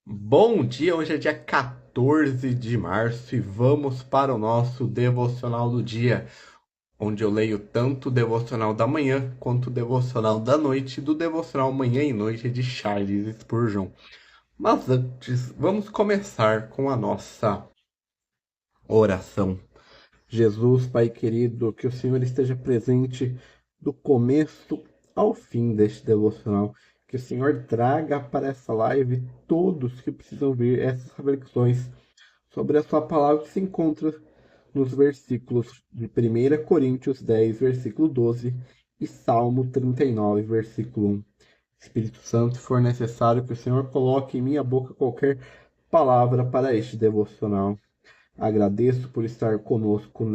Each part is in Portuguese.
Bom dia, hoje é dia 14 de março e vamos para o nosso devocional do dia, onde eu leio tanto o devocional da manhã quanto o devocional da noite, do devocional Manhã e Noite de Charles Spurgeon. Mas antes, vamos começar com a nossa oração. Jesus, Pai querido, que o Senhor esteja presente do começo ao fim deste devocional. Que o Senhor traga para essa live todos que precisam ouvir essas reflexões sobre a sua palavra que se encontra nos versículos de 1 Coríntios 10, versículo 12 e Salmo 39, versículo 1. Espírito Santo, se for necessário que o Senhor coloque em minha boca qualquer palavra para este devocional. Agradeço por estar conosco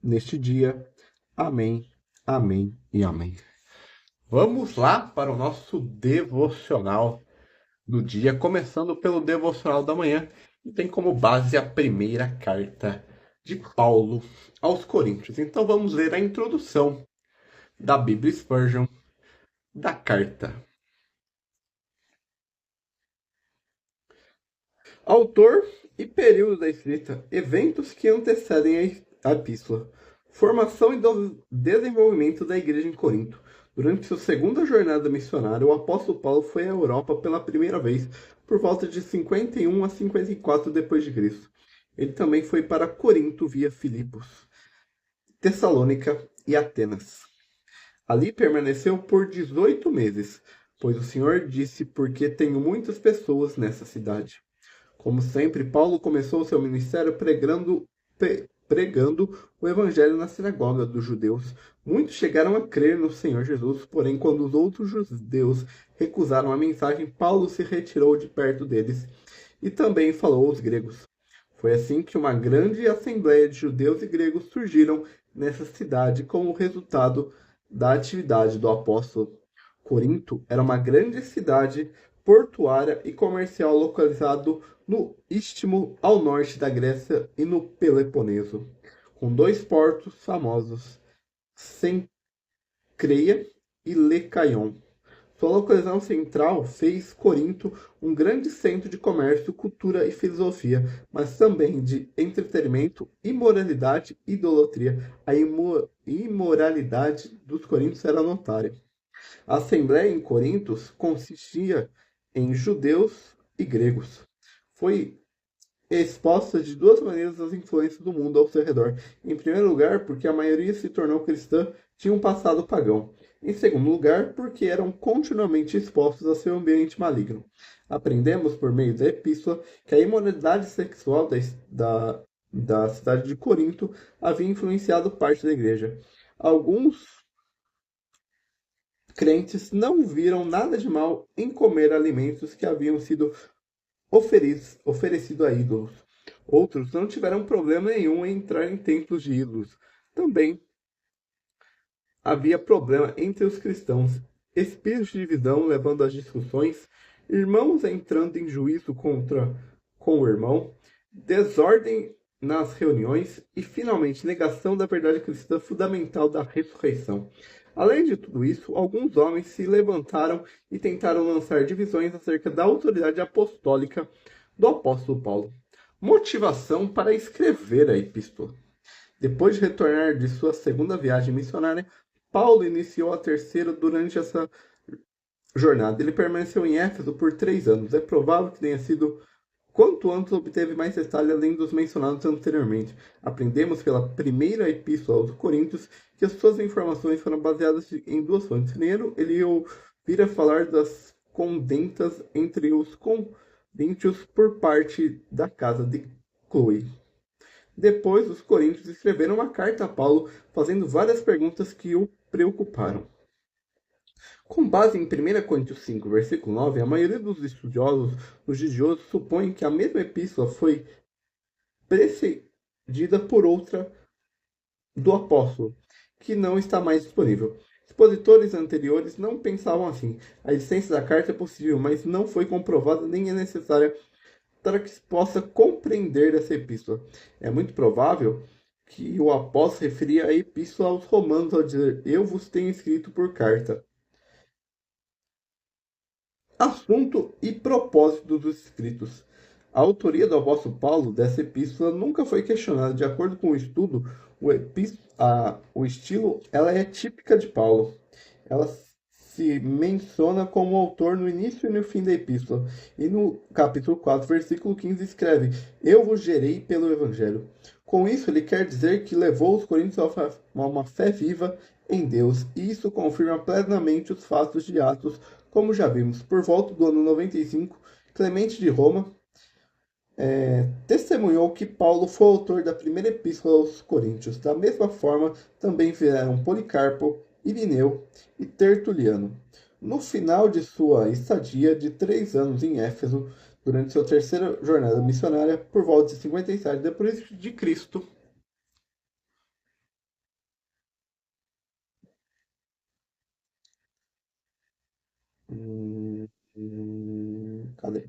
neste dia. Amém, amém e amém. Vamos lá para o nosso devocional do dia, começando pelo devocional da manhã, que tem como base a primeira carta de Paulo aos Coríntios. Então vamos ler a introdução da Bíblia Spurgeon da carta. Autor e período da escrita, eventos que antecedem a epístola. Formação e desenvolvimento da igreja em Corinto. Durante sua segunda jornada missionária, o apóstolo Paulo foi à Europa pela primeira vez por volta de 51 a 54 d.C. Ele também foi para Corinto via Filipos, Tessalônica e Atenas. Ali permaneceu por 18 meses, pois o Senhor disse: porque tenho muitas pessoas nessa cidade. Como sempre, Paulo começou seu ministério pregando o evangelho na sinagoga dos judeus. Muitos chegaram a crer no Senhor Jesus, porém, quando os outros judeus recusaram a mensagem, Paulo se retirou de perto deles e também falou aos gregos. Foi assim que uma grande assembleia de judeus e gregos surgiram nessa cidade como resultado da atividade do apóstolo. Corinto era uma grande cidade portuária e comercial localizado no Istmo ao norte da Grécia e no Peloponeso, com dois portos famosos, Cencreia e Lecaion. Sua localização central fez Corinto um grande centro de comércio, cultura e filosofia, mas também de entretenimento, imoralidade e idolatria. A imoralidade dos coríntios era notária. A Assembleia em Corinto consistia em judeus e gregos. Foi exposta de duas maneiras às influências do mundo ao seu redor. Em primeiro lugar, porque a maioria se tornou cristã, tinha um passado pagão. Em segundo lugar, porque eram continuamente expostos a seu ambiente maligno. Aprendemos, por meio da epístola, que a imoralidade sexual da cidade de Corinto havia influenciado parte da igreja. Alguns crentes não viram nada de mal em comer alimentos que haviam sido oferecidos a ídolos. Outros não tiveram problema nenhum em entrar em templos de ídolos. Também havia problema entre os cristãos, espíritos de divisão levando às discussões, irmãos entrando em juízo com o irmão, desordem nas reuniões e, finalmente, negação da verdade cristã fundamental da ressurreição. Além de tudo isso, alguns homens se levantaram e tentaram lançar divisões acerca da autoridade apostólica do apóstolo Paulo. Motivação para escrever a epístola. Depois de retornar de sua segunda viagem missionária, Paulo iniciou a terceira durante essa jornada. Ele permaneceu em Éfeso por 3 anos. É provável que tenha sido quanto antes obteve mais detalhes além dos mencionados anteriormente. Aprendemos pela primeira epístola aos Coríntios que as suas informações foram baseadas em duas fontes. Primeiro, ele ouvira falar das contendas entre os coríntios por parte da casa de Chloe. Depois, os coríntios escreveram uma carta a Paulo fazendo várias perguntas que o preocuparam. Com base em 1 Coríntios 5, versículo 9, a maioria dos estudiosos, os estudiosos, supõem que a mesma epístola foi precedida por outra do apóstolo, que não está mais disponível. Expositores anteriores não pensavam assim. A existência da carta é possível, mas não foi comprovada nem é necessária para que se possa compreender essa epístola. É muito provável que o apóstolo referia a epístola aos romanos ao dizer: eu vos tenho escrito por carta. Assunto e propósito dos escritos. A autoria do apóstolo Paulo dessa epístola nunca foi questionada. De acordo com o estudo, o estilo ela é típica de Paulo. Ela se menciona como autor no início e no fim da epístola. E no capítulo 4, versículo 15, escreve: Eu vos gerei pelo evangelho. Com isso, ele quer dizer que levou os coríntios a uma fé viva em Deus, e isso confirma plenamente os fatos de Atos, como já vimos. Por volta do ano 95, Clemente de Roma testemunhou que Paulo foi o autor da primeira epístola aos Coríntios. Da mesma forma, também vieram Policarpo, Irineu e Tertuliano. No final de sua estadia de 3 anos em Éfeso, durante sua terceira jornada missionária, por volta de 57 depois de Cristo. Cadê?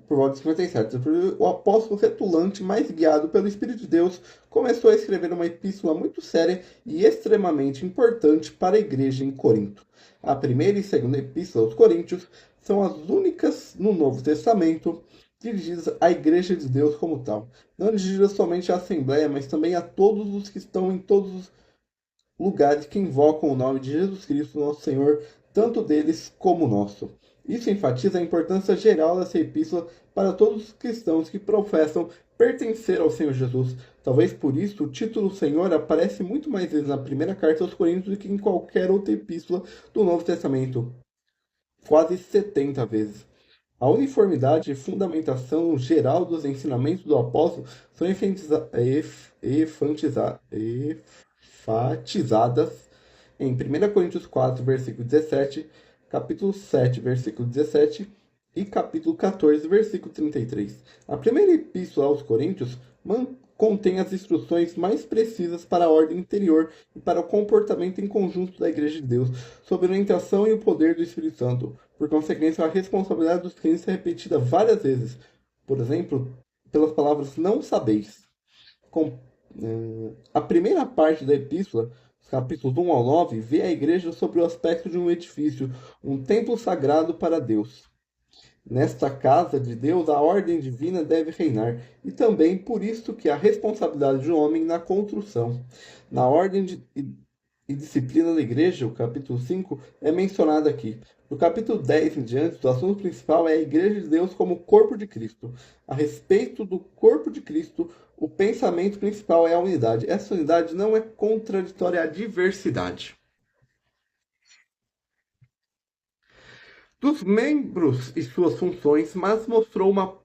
Por volta de 57, o apóstolo petulante, mais guiado pelo Espírito de Deus, começou a escrever uma epístola muito séria e extremamente importante para a igreja em Corinto. A primeira e segunda epístola aos Coríntios são as únicas no Novo Testamento dirigidas à igreja de Deus como tal. Não dirigidas somente à Assembleia, mas também a todos os que estão em todos os lugares que invocam o nome de Jesus Cristo, nosso Senhor, tanto deles como nosso. Isso enfatiza a importância geral dessa epístola para todos os cristãos que professam pertencer ao Senhor Jesus. Talvez por isso o título Senhor aparece muito mais vezes na primeira carta aos Coríntios do que em qualquer outra epístola do Novo Testamento, quase 70 vezes. A uniformidade e fundamentação geral dos ensinamentos do apóstolo são enfatizadas em 1 Coríntios 4, versículo 17, capítulo 7, versículo 17 e capítulo 14, versículo 33. A primeira epístola aos Coríntios contém as instruções mais precisas para a ordem interior e para o comportamento em conjunto da Igreja de Deus, sob a orientação e o poder do Espírito Santo. Por consequência, a responsabilidade dos crentes é repetida várias vezes. Por exemplo, pelas palavras não sabeis. Com, a primeira parte da epístola, os capítulos 1 ao 9, vê a igreja sob o aspecto de um edifício, um templo sagrado para Deus. Nesta casa de Deus, a ordem divina deve reinar, e também por isso que a responsabilidade do homem na construção. Na ordem e disciplina da igreja, o capítulo 5, é mencionado aqui. No capítulo 10 em diante, o assunto principal é a igreja de Deus como corpo de Cristo. A respeito do corpo de Cristo, o pensamento principal é a unidade. Essa unidade não é contraditória à diversidade. Dos membros e suas funções, mas mostrou uma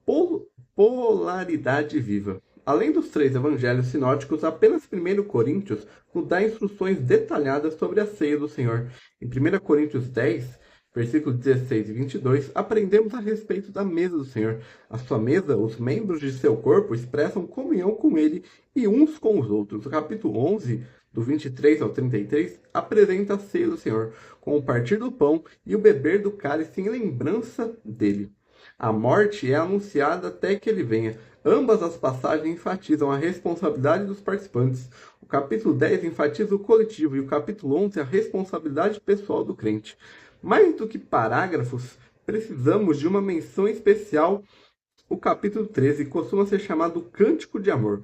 polaridade viva. Além dos 3 evangelhos sinóticos, apenas 1 Coríntios nos dá instruções detalhadas sobre a ceia do Senhor. Em 1 Coríntios 10, versículos 16 e 22, aprendemos a respeito da mesa do Senhor. A sua mesa, os membros de seu corpo expressam comunhão com ele e uns com os outros. O capítulo 11, do 23 ao 33, apresenta a ceia do Senhor, com o partir do pão e o beber do cálice em lembrança dele. A morte é anunciada até que ele venha. Ambas as passagens enfatizam a responsabilidade dos participantes. O capítulo 10 enfatiza o coletivo e o capítulo 11 a responsabilidade pessoal do crente. Mais do que parágrafos, precisamos de uma menção especial. O capítulo 13 costuma ser chamado Cântico de Amor.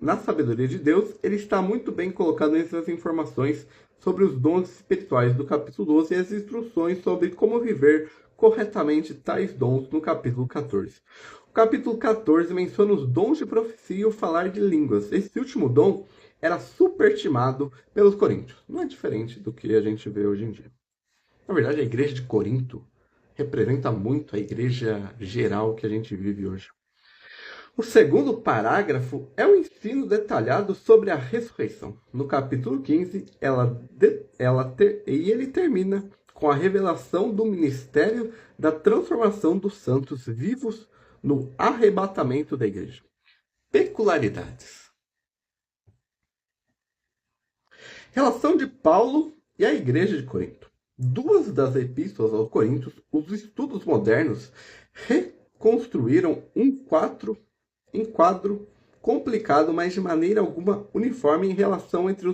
Na sabedoria de Deus, ele está muito bem colocado nessas informações sobre os dons espirituais do capítulo 12 e as instruções sobre como viver corretamente tais dons no capítulo 14. O capítulo 14 menciona os dons de profecia e o falar de línguas. Esse último dom era superestimado pelos coríntios. Não é diferente do que a gente vê hoje em dia. Na verdade, a igreja de Corinto representa muito a igreja geral que a gente vive hoje. O segundo parágrafo é o ensino detalhado sobre a ressurreição. No capítulo 15, ele termina com a revelação do ministério da transformação dos santos vivos no arrebatamento da igreja. Peculiaridades. Relação de Paulo e a igreja de Corinto. Duas das epístolas aos Coríntios, os estudos modernos reconstruíram um quadro complicado, mas de maneira alguma uniforme em relação entre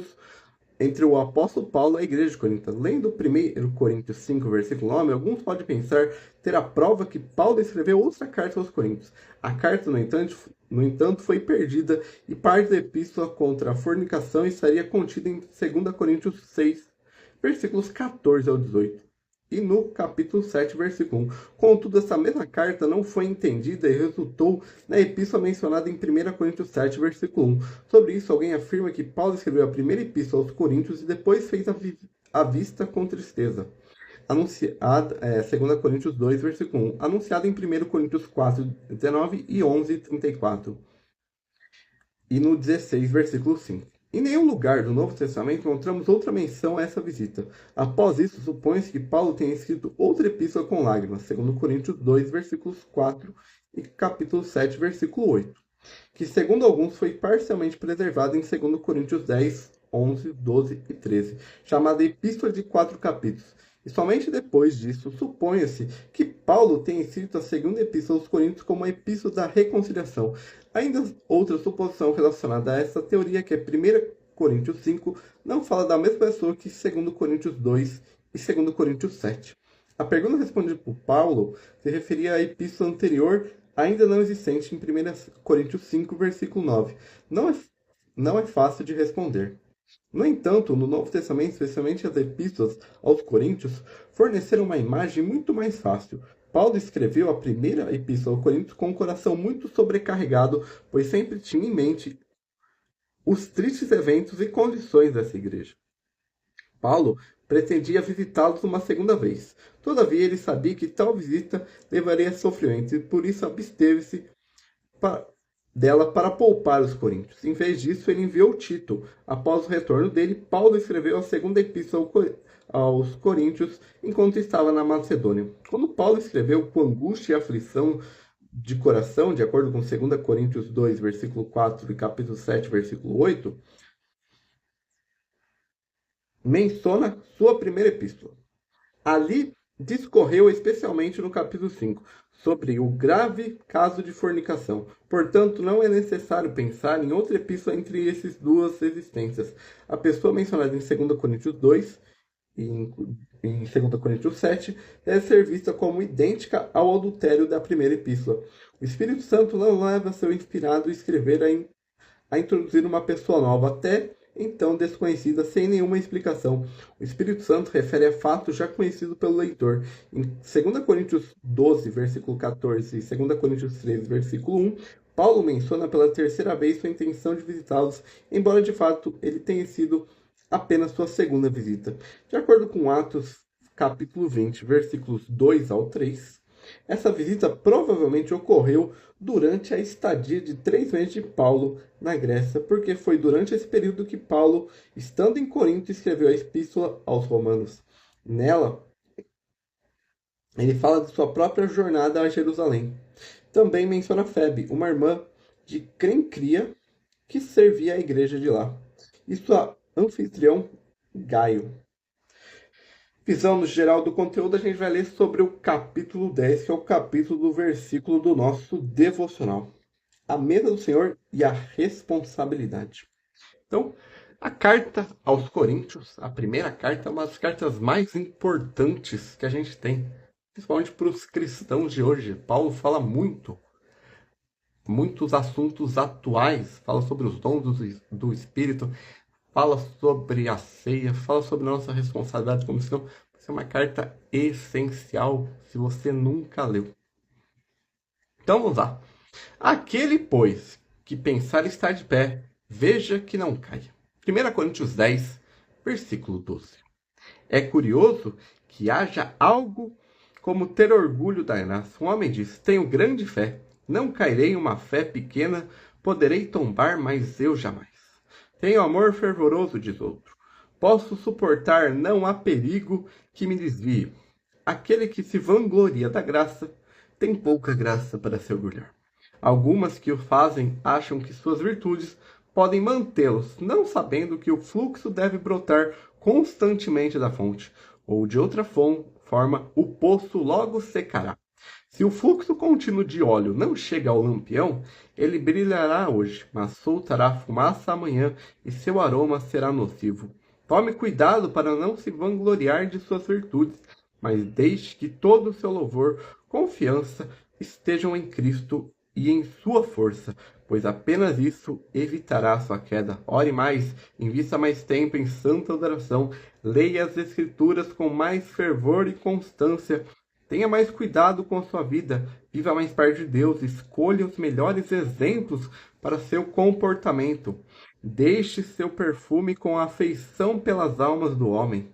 entre o apóstolo Paulo e a igreja de Corinto. Lendo 1 Coríntios 5, versículo 9, alguns podem pensar ter a prova que Paulo escreveu outra carta aos Coríntios. A carta, no entanto, foi perdida e parte da epístola contra a fornicação estaria contida em 2 Coríntios 6, versículos 14 ao 18. E no capítulo 7, versículo 1. Contudo, essa mesma carta não foi entendida e resultou na epístola mencionada em 1 Coríntios 7, versículo 1. Sobre isso, alguém afirma que Paulo escreveu a primeira epístola aos Coríntios e depois fez a vista com tristeza. Anunciada, 2 Coríntios 2, versículo 1. Anunciada em 1 Coríntios 4, 19 e 11, 34. E no 16, versículo 5. Em nenhum lugar do Novo Testamento encontramos outra menção a essa visita. Após isso, supõe-se que Paulo tenha escrito outra epístola com lágrimas, segundo Coríntios 2, versículos 4 e capítulo 7, versículo 8, que, segundo alguns, foi parcialmente preservada em 2 Coríntios 10, 11, 12 e 13, chamada Epístola de 4 capítulos. E somente depois disso, supõe-se que Paulo tenha escrito a segunda epístola aos Coríntios como a epístola da reconciliação. Ainda outra suposição relacionada a essa teoria, que é 1 Coríntios 5, não fala da mesma pessoa que 2 Coríntios 2 e 2 Coríntios 7. A pergunta respondida por Paulo se referia à epístola anterior, ainda não existente em 1 Coríntios 5, versículo 9. Não é fácil de responder. No entanto, no Novo Testamento, especialmente as epístolas aos Coríntios, forneceram uma imagem muito mais fácil. Paulo escreveu a primeira epístola aos Coríntios com um coração muito sobrecarregado, pois sempre tinha em mente os tristes eventos e condições dessa igreja. Paulo pretendia visitá-los uma segunda vez. Todavia, ele sabia que tal visita levaria a sofrimento e por isso absteve-se dela para poupar os coríntios. Em vez disso, ele enviou Tito. Após o retorno dele, Paulo escreveu a segunda epístola aos Coríntios enquanto estava na Macedônia. Quando Paulo escreveu com angústia e aflição de coração, de acordo com 2 Coríntios 2, versículo 4 e capítulo 7, versículo 8, menciona sua primeira epístola. Ali discorreu especialmente no capítulo 5 sobre o grave caso de fornicação. Portanto, não é necessário pensar em outra epístola entre essas duas existências. A pessoa mencionada em 2 Coríntios 2 e em 2 Coríntios 7 deve ser vista como idêntica ao adultério da primeira epístola. O Espírito Santo não leva seu inspirado a escrever a introduzir uma pessoa nova, até então desconhecida, sem nenhuma explicação. O Espírito Santo refere a fatos já conhecidos pelo leitor. Em 2 Coríntios 12, versículo 14 e 2 Coríntios 13, versículo 1, Paulo menciona pela terceira vez sua intenção de visitá-los, embora de fato ele tenha sido apenas sua segunda visita. De acordo com Atos, capítulo 20, versículos 2 ao 3, essa visita provavelmente ocorreu durante a estadia de 3 meses de Paulo na Grécia, porque foi durante esse período que Paulo, estando em Corinto, escreveu a Epístola aos Romanos. Nela, ele fala de sua própria jornada a Jerusalém. Também menciona Febe, uma irmã de Crencria que servia a igreja de lá, e sua anfitrião Gaio. Visão no geral do conteúdo, a gente vai ler sobre o capítulo 10, que é o capítulo do versículo do nosso devocional. A mesa do Senhor e a responsabilidade. Então, a carta aos Coríntios, a primeira carta, é uma das cartas mais importantes que a gente tem, principalmente para os cristãos de hoje. Paulo fala muitos assuntos atuais, fala sobre os dons do Espírito, fala sobre a ceia, fala sobre a nossa responsabilidade como cristão. Essa é uma carta essencial se você nunca leu. Então vamos lá. Aquele, pois, que pensar estar de pé, veja que não caia. 1 Coríntios 10, versículo 12. É curioso que haja algo como ter orgulho da herança. Um homem diz: tenho grande fé, não cairei em uma fé pequena, poderei tombar, mas eu jamais. Tenho amor fervoroso, diz outro. Posso suportar, não há perigo que me desvie. Aquele que se vangloria da graça, tem pouca graça para se orgulhar. Algumas que o fazem acham que suas virtudes podem mantê-los, não sabendo que o fluxo deve brotar constantemente da fonte, ou de outra forma, o poço logo secará. Se o fluxo contínuo de óleo não chega ao lampião, ele brilhará hoje, mas soltará fumaça amanhã e seu aroma será nocivo. Tome cuidado para não se vangloriar de suas virtudes, mas deixe que todo o seu louvor, confiança, estejam em Cristo e em sua força, pois apenas isso evitará sua queda. Ore mais, invista mais tempo em santa adoração, leia as Escrituras com mais fervor e constância, tenha mais cuidado com a sua vida, viva mais perto de Deus, escolha os melhores exemplos para seu comportamento. Deixe seu perfume com afeição pelas almas do homem.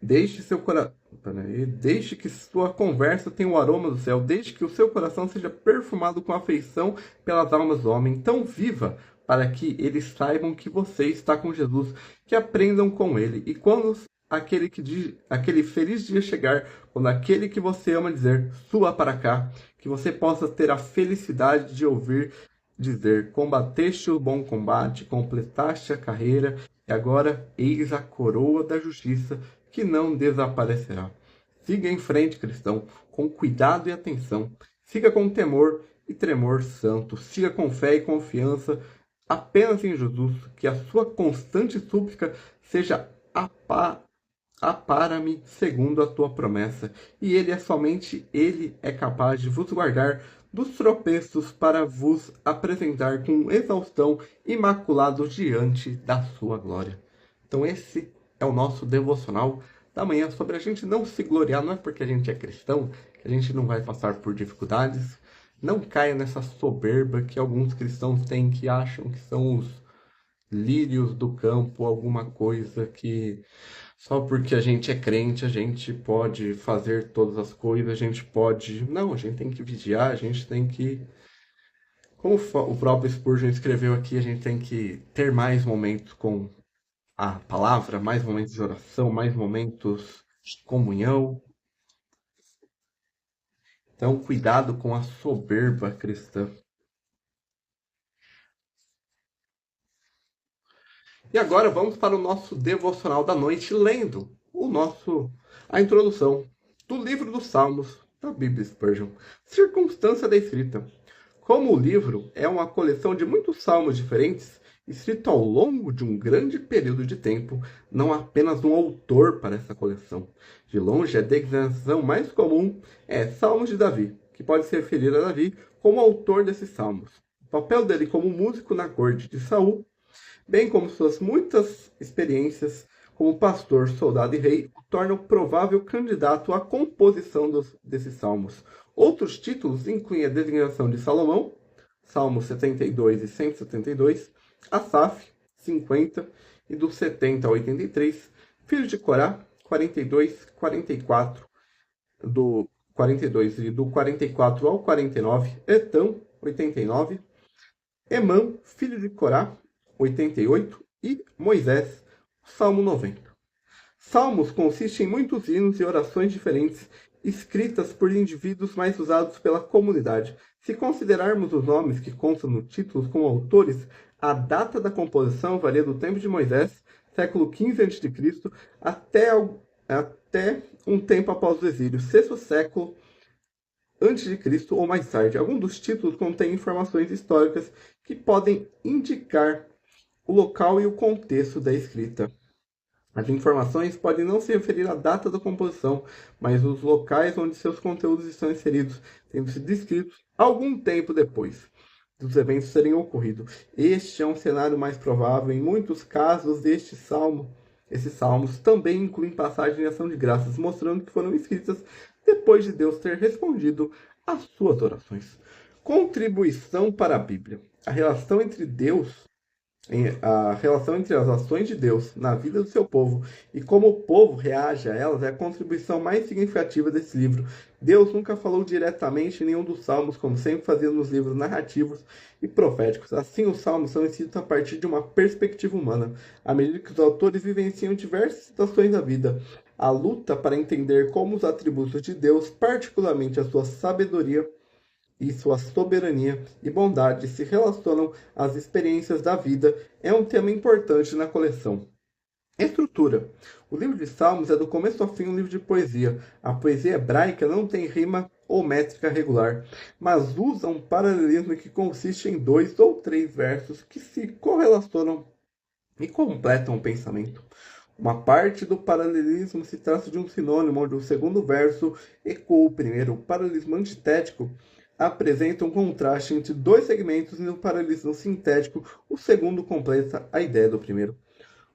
Deixe seu coração. Deixe que sua conversa tenha o aroma do céu. Deixe que o seu coração seja perfumado com afeição pelas almas do homem. Então viva para que eles saibam que você está com Jesus, que aprendam com ele. E quando aquele feliz dia chegar, quando aquele que você ama dizer, suba para cá, que você possa ter a felicidade de ouvir dizer, combateste o bom combate, completaste a carreira, e agora eis a coroa da justiça que não desaparecerá. Siga em frente, cristão, com cuidado e atenção. Siga com temor e tremor santo. Siga com fé e confiança apenas em Jesus, que a sua constante súplica seja apara-me segundo a tua promessa. E somente ele é capaz de vos guardar dos tropeços para vos apresentar com exaustão imaculado diante da sua glória. Então esse é o nosso devocional da manhã sobre a gente não se gloriar. Não é porque a gente é cristão que a gente não vai passar por dificuldades. Não caia nessa soberba que alguns cristãos têm, que acham que são os lírios do campo, alguma coisa que só porque a gente é crente a gente pode fazer todas as coisas, a gente pode... Não, a gente tem que vigiar, a gente tem que... Como o próprio Spurgeon escreveu aqui, a gente tem que ter mais momentos com a palavra, mais momentos de oração, mais momentos de comunhão. Então, cuidado com a soberba cristã. E agora vamos para o nosso devocional da noite, lendo a introdução do livro dos Salmos da Bíblia Spurgeon. Circunstância da escrita. Como o livro é uma coleção de muitos salmos diferentes, escrito ao longo de um grande período de tempo, não há apenas um autor para essa coleção. De longe, a designação mais comum é Salmos de Davi, que pode se referir a Davi como autor desses salmos. O papel dele como músico na corte de Saul, bem como suas muitas experiências como pastor, soldado e rei, o tornam provável candidato à composição desses salmos. Outros títulos incluem a designação de Salomão, Salmos 72 e 172, Asaf, 50, e do 70 ao 83, filho de Corá, 42, 44, do 42 e do 44 ao 49, Etã, 89, Emã, filho de Corá, 88, e Moisés, Salmo 90. Salmos consistem em muitos hinos e orações diferentes, escritas por indivíduos mais usados pela comunidade. Se considerarmos os nomes que constam no título como autores, a data da composição varia do tempo de Moisés, século XV a.C., até um tempo após o exílio, sexto século antes de Cristo ou mais tarde. Alguns dos títulos contêm informações históricas que podem indicar o local e o contexto da escrita. As informações podem não se referir à data da composição, mas os locais onde seus conteúdos estão inseridos, tendo sido descritos algum tempo depois dos eventos terem ocorrido. Este é um cenário mais provável. Em muitos casos, esses salmos também incluem passagens de ação de graças, mostrando que foram escritas depois de Deus ter respondido às suas orações. Contribuição para a Bíblia. A relação entre as ações de Deus na vida do seu povo e como o povo reage a elas é a contribuição mais significativa desse livro. Deus nunca falou diretamente em nenhum dos salmos, como sempre fazia nos livros narrativos e proféticos. Assim, os salmos são escritos a partir de uma perspectiva humana, à medida que os autores vivenciam diversas situações da vida. A luta para entender como os atributos de Deus, particularmente a sua sabedoria e sua soberania e bondade, se relacionam às experiências da vida, é um tema importante na coleção. Estrutura. O livro de Salmos é do começo ao fim um livro de poesia. A poesia hebraica não tem rima ou métrica regular, mas usa um paralelismo que consiste em 2 ou 3 versos que se correlacionam e completam o pensamento. Uma parte do paralelismo se trata de um sinônimo onde o segundo verso ecoa o primeiro. O paralelismo antitético apresenta um contraste entre dois segmentos e no paralelismo sintético o segundo completa a ideia do primeiro.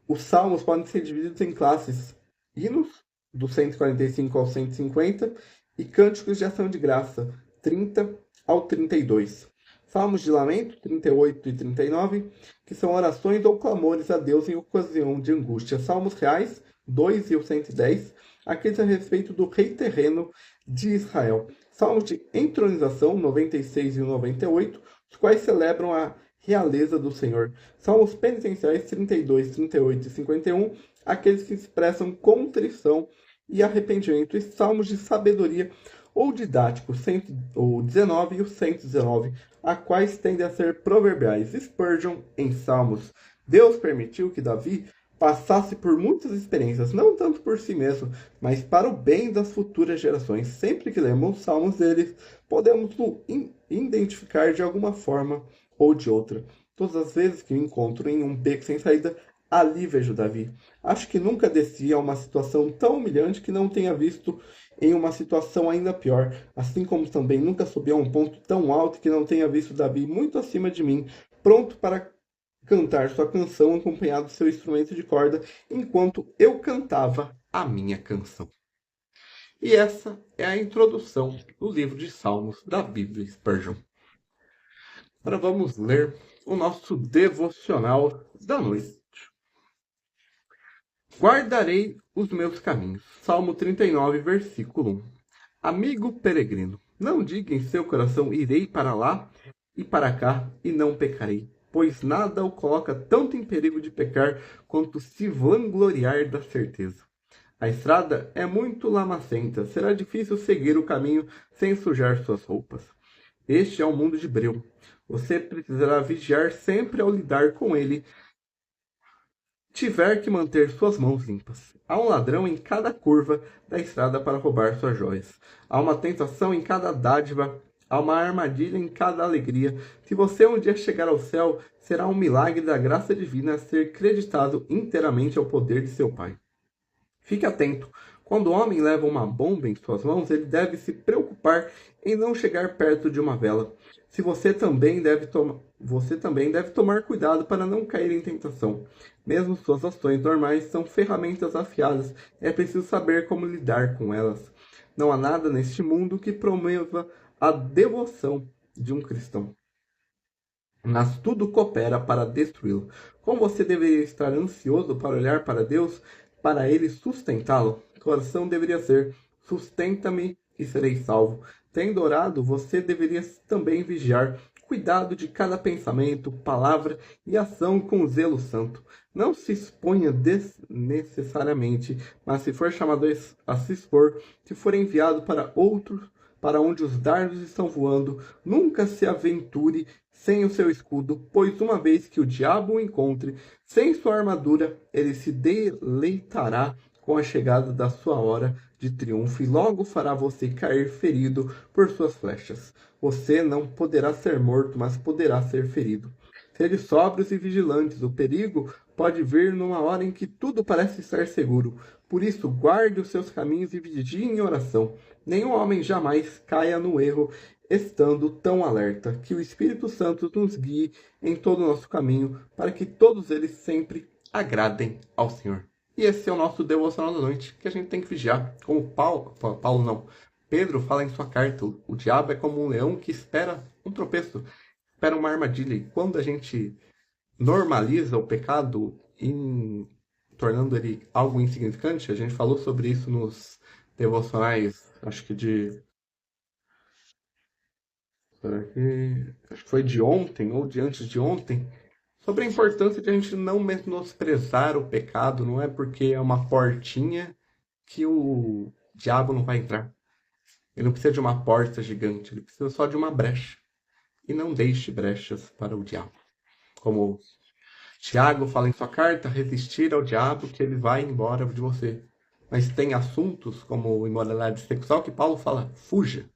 Os salmos podem ser divididos em classes: hinos, do 145 ao 150, e cânticos de ação de graça, 30 ao 32. Salmos de lamento, 38 e 39, que são orações ou clamores a Deus em ocasião de angústia. Salmos reais, 2 e o 110, aqueles a respeito do rei terreno de Israel. Salmos de entronização, 96 e 98, os quais celebram a realeza do Senhor. Salmos penitenciais 32, 38 e 51, aqueles que expressam contrição e arrependimento. E salmos de sabedoria ou didático, o 19 e o 119, a quais tendem a ser proverbiais. Spurgeon em Salmos. Deus permitiu que Davi passasse por muitas experiências, não tanto por si mesmo, mas para o bem das futuras gerações. Sempre que lemos os salmos deles, podemos nos identificar de alguma forma ou de outra. Todas as vezes que me encontro em um beco sem saída, ali vejo Davi. Acho que nunca desci a uma situação tão humilhante que não tenha visto em uma situação ainda pior, assim como também nunca subi a um ponto tão alto que não tenha visto Davi muito acima de mim, pronto para cantar sua canção acompanhado do seu instrumento de corda, enquanto eu cantava a minha canção. E essa é a introdução do livro de Salmos da Bíblia Spurgeon. Agora vamos ler o nosso devocional da noite. Guardarei os meus caminhos. Salmo 39, versículo 1. Amigo peregrino, não diga em seu coração, irei para lá e para cá e não pecarei, pois nada o coloca tanto em perigo de pecar quanto se vangloriar da certeza. A estrada é muito lamacenta, será difícil seguir o caminho sem sujar suas roupas. Este é um mundo de breu. Você precisará vigiar sempre ao lidar com ele. Tiver que manter suas mãos limpas. Há um ladrão em cada curva da estrada para roubar suas joias. Há uma tentação em cada dádiva. Há uma armadilha em cada alegria. Se você um dia chegar ao céu, será um milagre da graça divina ser creditado inteiramente ao poder de seu Pai. Fique atento. Quando o homem leva uma bomba em suas mãos, ele deve se preocupar em não chegar perto de uma vela. Você também deve tomar cuidado para não cair em tentação. Mesmo suas ações normais são ferramentas afiadas. É preciso saber como lidar com elas. Não há nada neste mundo que promova a devoção de um cristão, mas tudo coopera para destruí-lo. Como você deveria estar ansioso para olhar para Deus, para Ele sustentá-lo? A oração deveria ser: sustenta-me e serei salvo. Tendo orado, você deveria também vigiar. Cuidado de cada pensamento, palavra e ação com zelo santo. Não se exponha desnecessariamente, mas se for chamado a se expor, se for enviado para outros, para onde os dardos estão voando, nunca se aventure sem o seu escudo, pois uma vez que o diabo o encontre, sem sua armadura, ele se deleitará com a chegada da sua hora de triunfo e logo fará você cair ferido por suas flechas. Você não poderá ser morto, mas poderá ser ferido. Sede sóbrios e vigilantes. O perigo pode vir numa hora em que tudo parece estar seguro. Por isso, guarde os seus caminhos e vigie em oração. Nenhum homem jamais caia no erro estando tão alerta. Que o Espírito Santo nos guie em todo o nosso caminho, para que todos eles sempre agradem ao Senhor. E esse é o nosso devocional da noite, que a gente tem que vigiar. Como Pedro fala em sua carta, o diabo é como um leão que espera um tropeço, espera uma armadilha. E quando a gente normaliza o pecado, tornando ele algo insignificante, a gente falou sobre isso nos devocionais, acho que foi de ontem ou de antes de ontem, sobre a importância de a gente não menosprezar o pecado. Não é porque é uma portinha que o diabo não vai entrar. Ele não precisa de uma porta gigante, ele precisa só de uma brecha. E não deixe brechas para o diabo. Como Tiago fala em sua carta, resistir ao diabo que ele vai embora de você. Mas tem assuntos como imoralidade sexual que Paulo fala, fuja.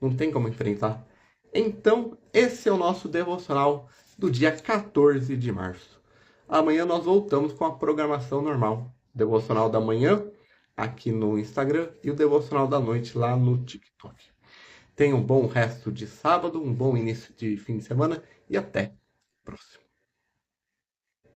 Não tem como enfrentar. Então, esse é o nosso devocional do dia 14 de março. Amanhã nós voltamos com a programação normal. Devocional da manhã aqui no Instagram e o devocional da noite lá no TikTok. Tenha um bom resto de sábado, um bom início de fim de semana e até o próximo.